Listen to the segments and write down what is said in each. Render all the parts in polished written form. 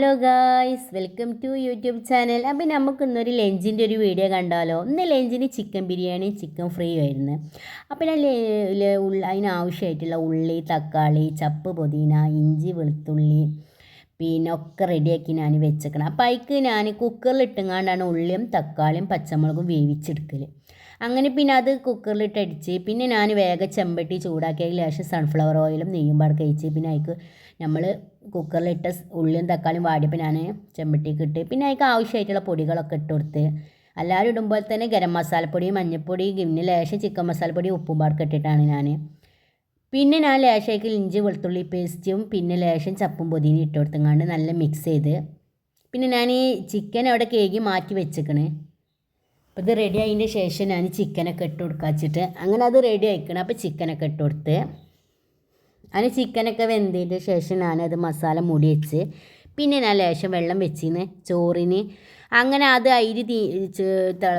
Hello guys, welcome to YouTube channel. അപ്പം നമുക്ക് ഇന്നൊരു ലഞ്ചിൻ്റെ ഒരു വീഡിയോ കണ്ടാലോ. ഇന്ന് ലഞ്ചിന് ചിക്കൻ ബിരിയാണി ചിക്കൻ ഫ്രൈ ആയിരുന്നു. അപ്പം ഞാൻ അതിനാവശ്യമായിട്ടുള്ള ഉള്ളി, തക്കാളി, ചപ്പ്, പുതിന, ഇഞ്ചി, വെളുത്തുള്ളി പിന്നെ ഒക്കെ റെഡിയാക്കി ഞാൻ വെച്ചേക്കണം. അപ്പം അതിക്ക് ഞാൻ കുക്കറിൽ ഇട്ടുങ്ങാണ്ടാണ് ഉള്ളിയും തക്കാളിയും പച്ചമുളകും വേവിച്ചെടുക്കൽ. അങ്ങനെ പിന്നെ അത് കുക്കറിലിട്ട് അടിച്ച് പിന്നെ ഞാൻ വേഗം ചെമ്പട്ടി ചൂടാക്കിയ ലേശം സൺഫ്ലവർ ഓയിലും നെയ്യും പാടെ കഴിച്ച് പിന്നെ അതിക്ക് നമ്മൾ കുക്കറിലിട്ട ഉള്ളിയും തക്കാളിയും വാടിയപ്പോൾ ഞാൻ ചെമ്പട്ടിക്ക് ഇട്ട് പിന്നെ അതിക്ക് ആവശ്യമായിട്ടുള്ള പൊടികളൊക്കെ ഇട്ട് കൊടുത്ത് എല്ലാവരും ഇടുമ്പോൾ തന്നെ ഗരം മസാലപ്പൊടി, മഞ്ഞൾപ്പൊടി, പിന്നെ ലേശം ചിക്കൻ മസാലപ്പൊടി, ഉപ്പും പാടൊക്കെ ഇട്ടിട്ടാണ് പിന്നെ ഞാൻ ലേശമായിട്ട് ഇഞ്ചി വെളുത്തുള്ളി പേസ്റ്റും പിന്നെ ലേശം ചപ്പും പൊതിനും ഇട്ട് കൊടുത്തങ്ങാണ്ട് നല്ല മിക്സ് ചെയ്ത് പിന്നെ ഞാൻ ഈ ചിക്കൻ അവിടെ കേകി മാറ്റി വെച്ചേക്കണ്. അപ്പോൾ ഇത് റെഡി ആയതിൻ്റെ ശേഷം ഞാൻ ചിക്കനൊക്കെ ഇട്ട് കൊടുക്കുക വെച്ചിട്ട് അങ്ങനെ അത് റെഡി ആയിക്കണം. അപ്പോൾ ചിക്കനൊക്കെ ഇട്ട് കൊടുത്ത് അതിന് ചിക്കനൊക്കെ വെന്തതിൻ്റെ ശേഷം ഞാനത് മസാല മൂടി വെച്ച് പിന്നെ ഞാൻ ലേശം വെള്ളം വെച്ചിന്ന് ചോറിന്. അങ്ങനെ അത്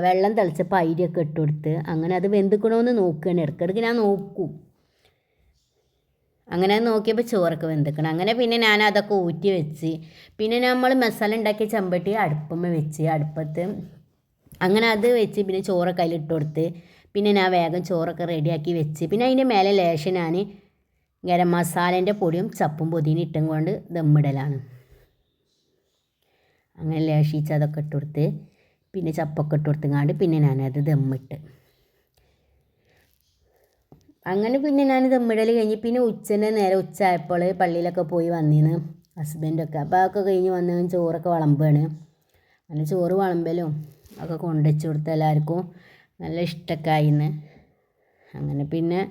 വെള്ളം തിളച്ചപ്പോൾ അരിയൊക്കെ ഇട്ട് കൊടുത്ത് അങ്ങനെ അത് വെന്തിക്കണമെന്ന് നോക്കുകയാണ്. ഇടയ്ക്കിടയ്ക്ക് ഞാൻ നോക്കും. അങ്ങനെ നോക്കിയപ്പോൾ ചോറൊക്കെ വെന്തിക്കണം. അങ്ങനെ പിന്നെ ഞാൻ അതൊക്കെ ഊറ്റി വെച്ച് പിന്നെ നമ്മൾ മസാല ഉണ്ടാക്കിയ ചെമ്പട്ടി അടുപ്പമ്മ വെച്ച് അടുപ്പത്ത് അങ്ങനെ അത് വെച്ച് പിന്നെ ചോറൊക്കെ അതിലിട്ട് കൊടുത്ത് പിന്നെ ഞാൻ വേഗം ചോറൊക്കെ റെഡിയാക്കി വെച്ച് പിന്നെ അതിൻ്റെ മേലെ ലേശം ഞാൻ ഗരം മസാലേൻ്റെ പൊടിയും ചപ്പും പൊതിനും ഇട്ടും കൊണ്ട് ദമ്മിടലാണ്. അങ്ങനെ ലേശിച്ച് അതൊക്കെ ഇട്ട് കൊടുത്ത് പിന്നെ ചപ്പൊക്കെ ഇട്ട് കൊടുത്തങ്ങാണ്ട് പിന്നെ ഞാനത് ദമ്മിട്ട് അങ്ങനെ പിന്നെ ഞാൻ ദമ്മിടൽ കഴിഞ്ഞ് പിന്നെ ഉച്ചയായപ്പോൾ പള്ളിയിലൊക്കെ പോയി വന്നിന്ന് ഹസ്ബൻഡൊക്കെ. അപ്പോൾ അതൊക്കെ കഴിഞ്ഞ് വന്ന് ചോറൊക്കെ വിളമ്പുകയാണ്. അങ്ങനെ ചോറ് വിളമ്പലും ഒക്കെ കൊണ്ടുവച്ച് കൊടുത്ത് എല്ലാവർക്കും നല്ല ഇഷ്ടമൊക്കെ ആയിന്ന്. അങ്ങനെ പിന്നെ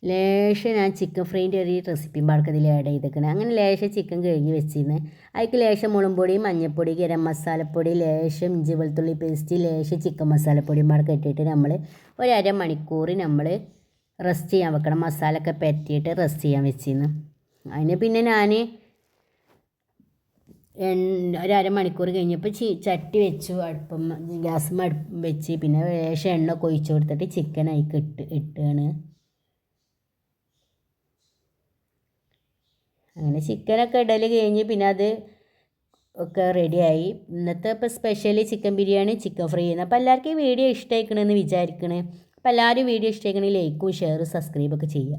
ലേശം ഞാൻ ചിക്കൻ ഫ്രൈൻ്റെ ഒരു റെസിപ്പിയും പാടൊക്കെ ഇതിൽ ആഡ് ചെയ്തേക്കണേ. അങ്ങനെ ലേശം ചിക്കൻ കഴുകി വെച്ചിരുന്ന് അതിക്ക് ലേശം മുളകുപൊടി, മഞ്ഞൾപ്പൊടി, ഗരം മസാലപ്പൊടി, ലേശം ഇഞ്ചി വെളുത്തുള്ളി പേസ്റ്റ്, ലേശം ചിക്കൻ മസാലപ്പൊടിയും പാടൊക്കെ ഇട്ടിട്ട് നമ്മൾ ഒരു അരമണിക്കൂർ നമ്മൾ റെസ്റ്റ് ചെയ്യാൻ വെക്കണം. മസാലയൊക്കെ പരത്തിയിട്ട് റെസ്റ്റ് ചെയ്യാൻ വെച്ചിരുന്നു. അതിന് പിന്നെ ഞാൻ ഒരു അരമണിക്കൂർ കഴിഞ്ഞപ്പോൾ ചട്ടി വെച്ചു ഗ്യാസും വെച്ച് പിന്നെ ലേശം എണ്ണ കൊഴിച്ച് കൊടുത്തിട്ട് ചിക്കൻ അതിക്ക് ഇട്ടാണ്. അങ്ങനെ ചിക്കനൊക്കെ ഇടൽ കഴിഞ്ഞ് പിന്നെ അത് ഒക്കെ റെഡിയായി. ഇന്നത്തെ ഇപ്പോൾ specially chicken biryani chicken fry ചെയ്യുന്നത്. അപ്പോൾ എല്ലാവർക്കും ഈ വീഡിയോ ഇഷ്ടമായിക്കണമെന്ന് വിചാരിക്കണേ. അപ്പോൾ എല്ലാവരും വീഡിയോ ഇഷ്ടമായിക്കണമെങ്കിൽ ലൈക്കും ഷെയറും സബ്സ്ക്രൈബൊക്കെ ചെയ്യുക.